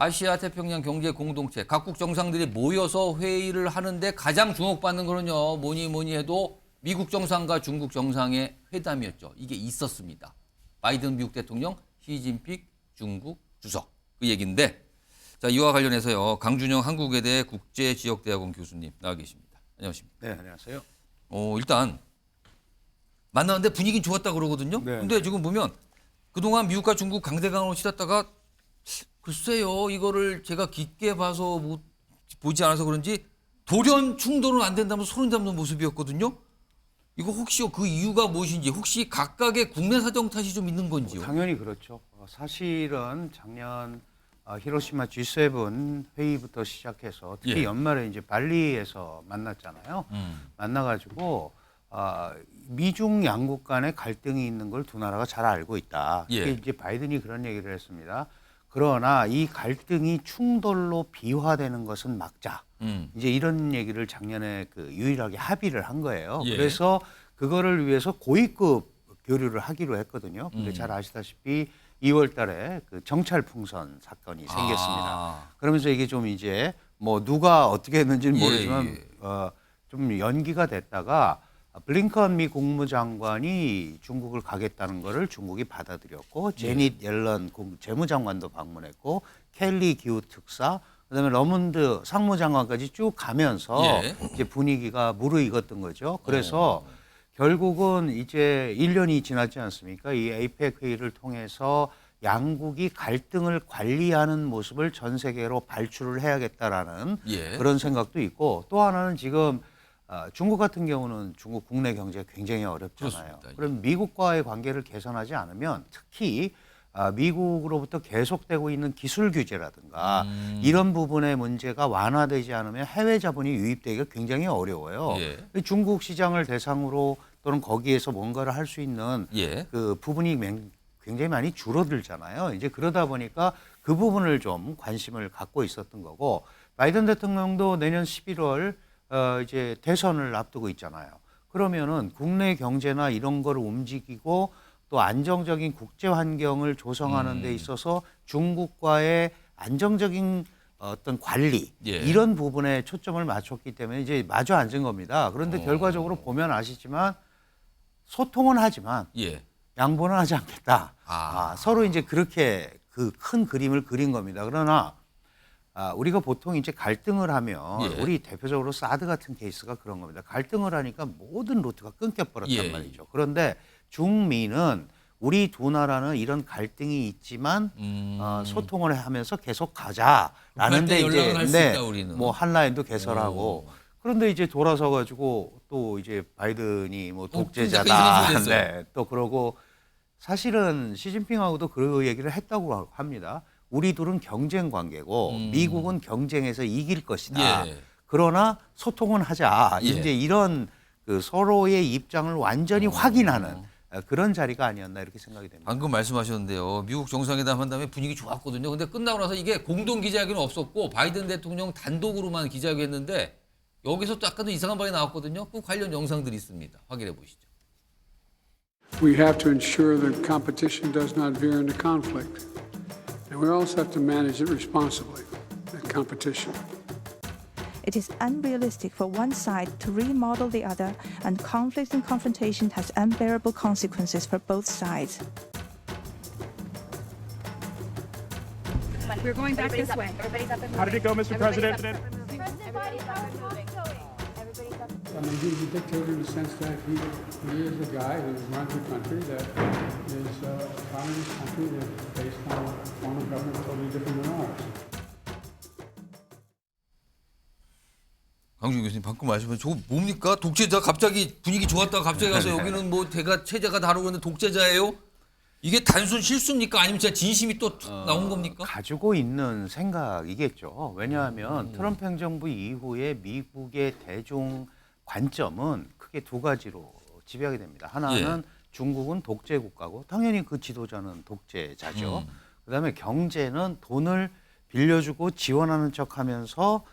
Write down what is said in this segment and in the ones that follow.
아시아 태평양 경제 공동체 각국 정상들이 모여서 회의를 하는데 가장 주목받는 거는요. 뭐니 해도 미국 정상과 중국 정상의 회담이었죠. 이게 있었습니다. 바이든 미국 대통령, 시진핑 중국 주석 그 얘기인데 자 이와 관련해서요. 강준영 한국외대 국제지역대학원 교수님 나와 계십니다. 안녕하십니까? 네, 안녕하세요. 일단 만나는데 분위기는 좋았다 그러거든요. 네. 근데 지금 보면 그동안 미국과 중국 강대강으로 치닫다가 글쎄요 이거를 제가 깊게 봐서 보지 않아서 그런지 돌연 충돌은 안 된다면 손을 잡는 모습이었거든요. 이거 혹시 그 이유가 무엇인지 혹시 각각의 국내 사정 탓이 좀 있는 건지요? 당연히 그렇죠. 사실은 작년 히로시마 G7 회의부터 시작해서 특히 예. 연말에 이제 발리에서 만났잖아요. 만나가지고 미중 양국 간의 갈등이 있는 걸 두 나라가 잘 알고 있다. 예. 이게 이제 바이든이 그런 얘기를 했습니다. 그러나 이 갈등이 충돌로 비화되는 것은 막자. 이제 이런 얘기를 작년에 유일하게 합의를 한 거예요. 예. 그래서 그거를 위해서 고위급 교류를 하기로 했거든요. 근데 잘 아시다시피 2월 달에 그 정찰 풍선 사건이 생겼습니다. 그러면서 이게 좀 이제 뭐 누가 어떻게 했는지는 모르지만 좀 연기가 됐다가 블링컨 미 국무장관이 중국을 가겠다는 거를 중국이 받아들였고 제닛 옐런 재무장관도 방문했고 켈리 기후 특사 그다음에 러문드 상무장관까지 쭉 가면서 예. 이제 분위기가 무르익었던 거죠. 그래서 결국은 이제 1년이 지났지 않습니까? 이 에이펙 회의를 통해서 양국이 갈등을 관리하는 모습을 전 세계로 발출을 해야겠다라는 예. 그런 생각도 있고 또 하나는 지금 중국 같은 경우는 중국 국내 경제가 굉장히 어렵잖아요. 그렇습니다. 그럼 미국과의 관계를 개선하지 않으면 특히 미국으로부터 계속되고 있는 기술 규제라든가 이런 부분의 문제가 완화되지 않으면 해외 자본이 유입되기가 굉장히 어려워요. 예. 중국 시장을 대상으로 또는 거기에서 뭔가를 할 수 있는 예. 그 부분이 굉장히 많이 줄어들잖아요. 이제 그러다 보니까 그 부분을 좀 관심을 갖고 있었던 거고 바이든 대통령도 내년 11월 이제 대선을 앞두고 있잖아요. 그러면은 국내 경제나 이런 거를 움직이고 또 안정적인 국제 환경을 조성하는 데 있어서 중국과의 안정적인 어떤 관리 예. 이런 부분에 초점을 맞췄기 때문에 이제 마주 앉은 겁니다. 그런데 결과적으로 보면 아시지만 소통은 하지만 예. 양보는 하지 않겠다. 아. 서로 이제 그렇게 그 큰 그림을 그린 겁니다. 그러나 우리가 보통 이제 갈등을 하면 예. 우리 대표적으로 사드 같은 케이스가 그런 겁니다. 갈등을 하니까 모든 루트가 끊겨버렸단 예. 말이죠. 그런데 중미는 우리 두 나라는 이런 갈등이 있지만 소통을 하면서 계속 가자라는 데 이제 연락을 할 수 있다, 우리는. 뭐 한 라인도 개설하고 그런데 이제 돌아서 가지고 또 이제 바이든이 뭐 이상한 독재자다. 소리 했어요. 네. 또 그러고 사실은 시진핑하고도 그 얘기를 했다고 합니다. 우리 둘은 경쟁 관계고 미국은 경쟁에서 이길 것이다. 예. 그러나 소통은 하자. 예. 이제 이런 그 서로의 입장을 완전히 확인하는 그런 자리가 아니었나 이렇게 생각이 됩니다. 방금 말씀하셨는데요. 미국 정상회담 한 다음에 분위기 좋았거든요. 근데 끝나고 나서 이게 공동 기자회견은 없었고 바이든 대통령 단독으로만 기자회견했는데 여기서 또 약간 좀 이상한 바가 나왔거든요. 그 관련 영상들이 있습니다. 확인해 보시죠. We have to ensure that competition does not veer into conflict. And we also have to manage it responsibly, that competition. It is unrealistic for one side to remodel the other, and conflict and confrontation has unbearable consequences for both sides. We're going back this way. How did it go, Mr. President? I mean, he's a dictator in the sense that he is a guy who runs a country that is a communist country that's based on a form of government totally different than ours. 강준 교수님 방금 말씀하신 저거 뭡니까? 독재자 갑자기 분위기 좋았다가 갑자기 가서 여기는 뭐 체제가 다르고 있는데 독재자예요? 이게 단순 실수입니까? 아니면 진짜 진심이 또 나온 겁니까? 가지고 있는 생각이겠죠. 왜냐하면 트럼프 행정부 이후에 미국의 대중 관점은 크게 두 가지로 지배하게 됩니다. 하나는 중국은 독재 국가고 당연히 그 지도자는 독재자죠. 그다음에 경제는 돈을 빌려주고 지원하는 척하면서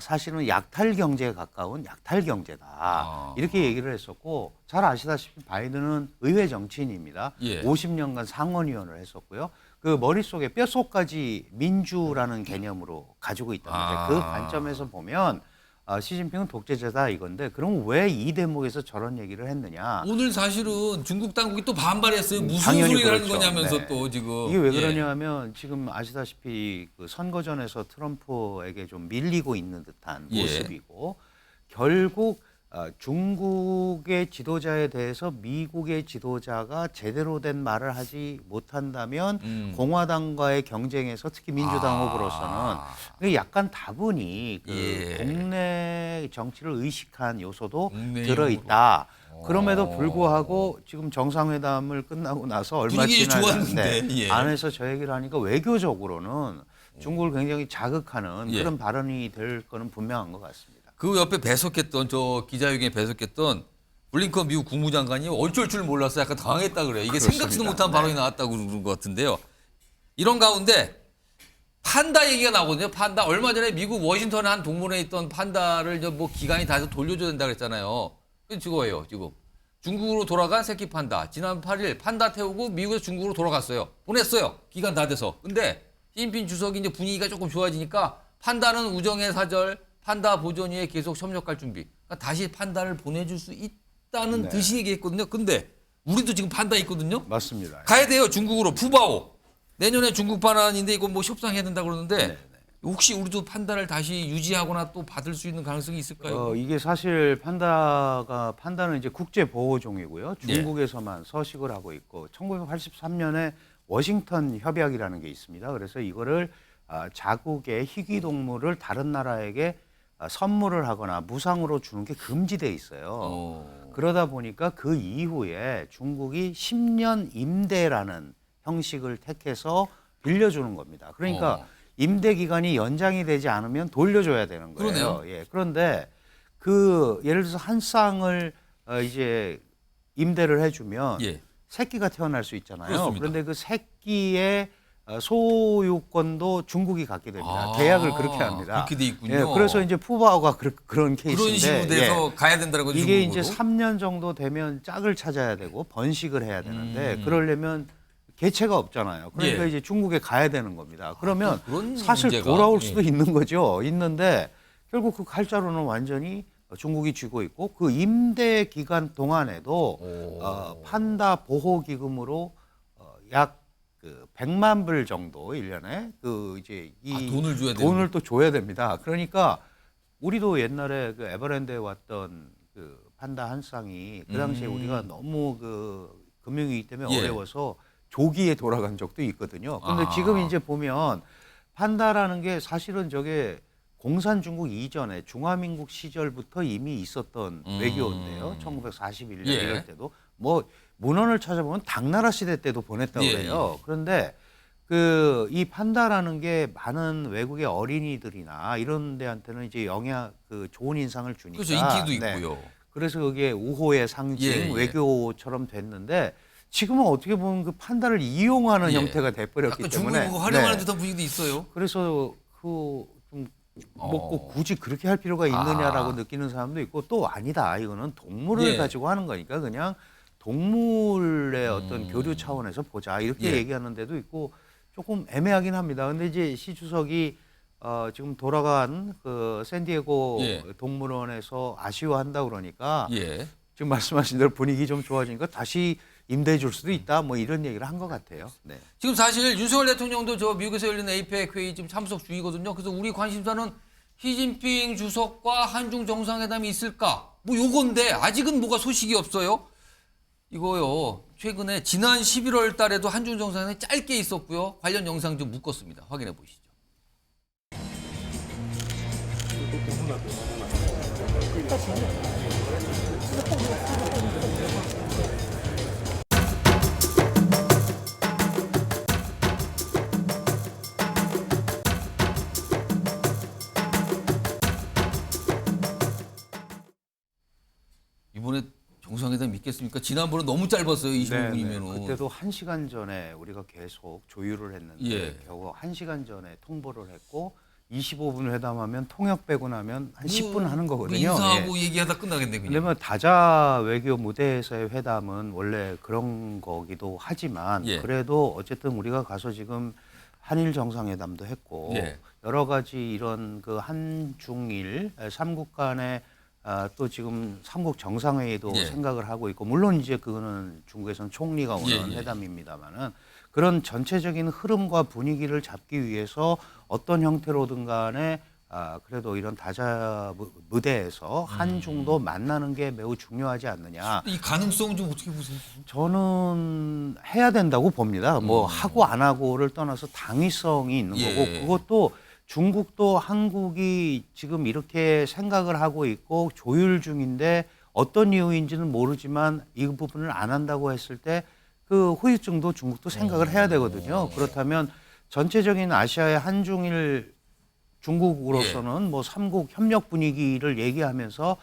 사실은 약탈 경제에 가까운 약탈 경제다. 이렇게 얘기를 했었고 잘 아시다시피 바이든은 의회 정치인입니다. 예. 50년간 상원의원을 했었고요. 그 머릿속에 뼛속까지 민주라는 개념으로 가지고 있다는데 그 관점에서 보면 시진핑은 독재자다 이건데 그럼 왜 이 대목에서 저런 얘기를 했느냐? 오늘 사실은 중국 당국이 또 반발했어요. 무슨 당연히 소리를 하는 그렇죠. 거냐면서 네. 또 지금. 이게 왜 예. 그러냐면 지금 아시다시피 그 선거전에서 트럼프에게 좀 밀리고 있는 듯한 예. 모습이고 결국 중국의 지도자에 대해서 미국의 지도자가 제대로 된 말을 하지 못한다면 공화당과의 경쟁에서 특히 민주당 후보로서는 그게 약간 다분히 그 예. 국내 정치를 의식한 요소도 국내 들어있다. 그럼에도 불구하고 지금 정상회담을 끝나고 나서 얼마 분위기 지나지 좋았는데, 않는데 예. 안에서 저 얘기를 하니까 외교적으로는 중국을 굉장히 자극하는 예. 그런 발언이 될 거는 분명한 것 같습니다. 그 옆에 배석했던 저 기자회견에 배석했던 블링컨 미국 국무장관이 어쩔 줄 몰라서 약간 당황했다 그래요. 이게 그렇습니다. 생각지도 못한 네. 발언이 나왔다고 그런 것 같은데요. 이런 가운데 판다 얘기가 나오거든요. 판다 얼마 전에 미국 워싱턴에 한 동물원에 있던 판다를 뭐 기간이 다 돼서 돌려줘야 된다 그랬잖아요. 그거예요 지금. 중국으로 돌아간 새끼 판다. 지난 8일 판다 태우고 미국에서 중국으로 돌아갔어요. 보냈어요. 기간 다 돼서. 근데 시진핑 주석이 이제 분위기가 조금 좋아지니까 판다는 우정의 사절, 판다 보존위에 계속 협력할 준비. 그러니까 다시 판다를 보내줄 수 있다는 네. 듯이 얘기했거든요. 근데 우리도 지금 판다 있거든요. 맞습니다. 가야 돼요. 중국으로 푸바오. 내년에 중국 반환인데 이거 뭐 협상해야 된다 그러는데 혹시 우리도 판다를 다시 유지하거나 또 받을 수 있는 가능성이 있을까요? 이게 사실 판다는 이제 국제 보호종이고요. 예. 중국에서만 서식을 하고 있고 1983년에 워싱턴 협약이라는 게 있습니다. 그래서 이거를 자국의 희귀 동물을 다른 나라에게 선물을 하거나 무상으로 주는 게 금지돼 있어요. 그러다 보니까 그 이후에 중국이 10년 임대라는 형식을 택해서 빌려주는 겁니다. 그러니까 임대 기간이 연장이 되지 않으면 돌려줘야 되는 거예요. 그러네요. 예. 그런데 그 예를 들어서 한 쌍을 이제 임대를 해주면 예. 새끼가 태어날 수 있잖아요. 그렇습니다. 그런데 그 새끼의 소유권도 중국이 갖게 됩니다. 아, 계약을 그렇게 합니다. 그렇게 돼 있군요. 예, 그래서 이제 푸바오가 그런 케이스인데 그런 식으로 돼서 가야 된다고 이게 중국으로. 이제 3년 정도 되면 짝을 찾아야 되고 번식을 해야 되는데 그러려면 개체가 없잖아요. 그러니까 예. 이제 중국에 가야 되는 겁니다. 그러면 또 그런 사실 문제가. 돌아올 예. 수도 있는 거죠. 있는데 결국 그 칼자루는 완전히 중국이 쥐고 있고 그 임대 기간 동안에도 판다 보호 기금으로 약 그 100만 불 정도 1년에 그 이제 이 돈을 줘야 되는 돈을 또 줘야 됩니다. 그러니까 우리도 옛날에 그 에버랜드에 왔던 그 판다 한 쌍이 그 당시에 우리가 너무 그 금융위기 때문에 예. 어려워서 조기에 돌아간 적도 있거든요. 근데 아. 지금 이제 보면 판다라는 게 사실은 저게 공산중국 이전에 중화민국 시절부터 이미 있었던 외교인데요. 1941년 예. 이럴 때도 뭐 문헌을 찾아보면 당나라 시대 때도 보냈다고 예, 그래요. 그런데 그 이 판다라는 게 많은 외국의 어린이들이나 이런 데한테는 이제 그 좋은 인상을 주니까 그래서 인기도 있고요. 그래서 그게 우호의 상징 예, 예. 외교처럼 됐는데 지금은 어떻게 보면 그 판다를 이용하는 예. 형태가 돼버렸기 약간 때문에 중국 활용하는 네. 듯한 분위기도 있어요. 그래서 꼭 굳이 그렇게 할 필요가 있느냐라고 느끼는 사람도 있고 또 아니다. 이거는 동물을 예. 가지고 하는 거니까 그냥 동물의 어떤 교류 차원에서 보자 이렇게 예. 얘기하는 데도 있고 조금 애매하긴 합니다. 근데 이제 시 주석이 지금 돌아간 그 샌디에고 예. 동물원에서 아쉬워한다 그러니까 예. 지금 말씀하신 대로 분위기 좀 좋아지니까 다시 임대해 줄 수도 있다. 뭐 이런 얘기를 한 것 같아요. 네. 지금 사실 윤석열 대통령도 저 미국에서 열린 APEC 회의 지금 참석 중이거든요. 그래서 우리 관심사는 시진핑 주석과 한중 정상회담이 있을까? 뭐 요건데 아직은 뭐가 소식이 없어요. 이거요. 최근에 지난 11월 달에도 한중 정상회담이 짧게 있었고요. 관련 영상 좀 묶었습니다. 확인해 보시죠. 이번에 정상회담 믿겠습니까? 지난번에 너무 짧았어요. 25분이면은. 그때도 1시간 전에 우리가 계속 조율을 했는데 예. 겨우 1시간 전에 통보를 했고 25분 회담하면 통역 빼고 나면 한 10분 하는 거거든요. 인사하고 예. 얘기하다 끝나겠네 그냥. 근데 뭐 다자 외교 무대에서의 회담은 원래 그런 거기도 하지만 예. 그래도 어쨌든 우리가 가서 지금 한일 정상회담도 했고 예. 여러 가지 이런 그 한중일 삼국 간의 또 지금 삼국 정상회의도 예. 생각을 하고 있고 물론 이제 그거는 중국에서는 총리가 오는 예. 회담입니다만은 그런 전체적인 흐름과 분위기를 잡기 위해서 어떤 형태로든 간에 그래도 이런 다자 무대에서 한중도 만나는 게 매우 중요하지 않느냐. 이 가능성 좀 어떻게 보세요? 저는 해야 된다고 봅니다. 뭐 하고 안 하고를 떠나서 당위성이 있는 예. 거고 그것도 중국도 한국이 지금 이렇게 생각을 하고 있고 조율 중인데 어떤 이유인지는 모르지만 이 부분을 안 한다고 했을 때 그 후유증도 중국도 생각을 해야 되거든요. 그렇다면 전체적인 아시아의 한중일 중국으로서는 뭐 삼국 협력 분위기를 얘기하면서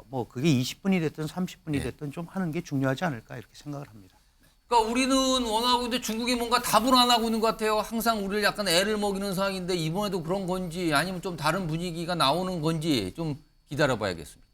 뭐 그게 20분이 됐든 30분이 됐든 좀 하는 게 중요하지 않을까 이렇게 생각을 합니다. 그러니까 우리는 원하고 있는데 중국이 뭔가 답을 안 하고 있는 것 같아요. 항상 우리를 약간 애를 먹이는 상황인데 이번에도 그런 건지 아니면 좀 다른 분위기가 나오는 건지 좀 기다려봐야겠습니다.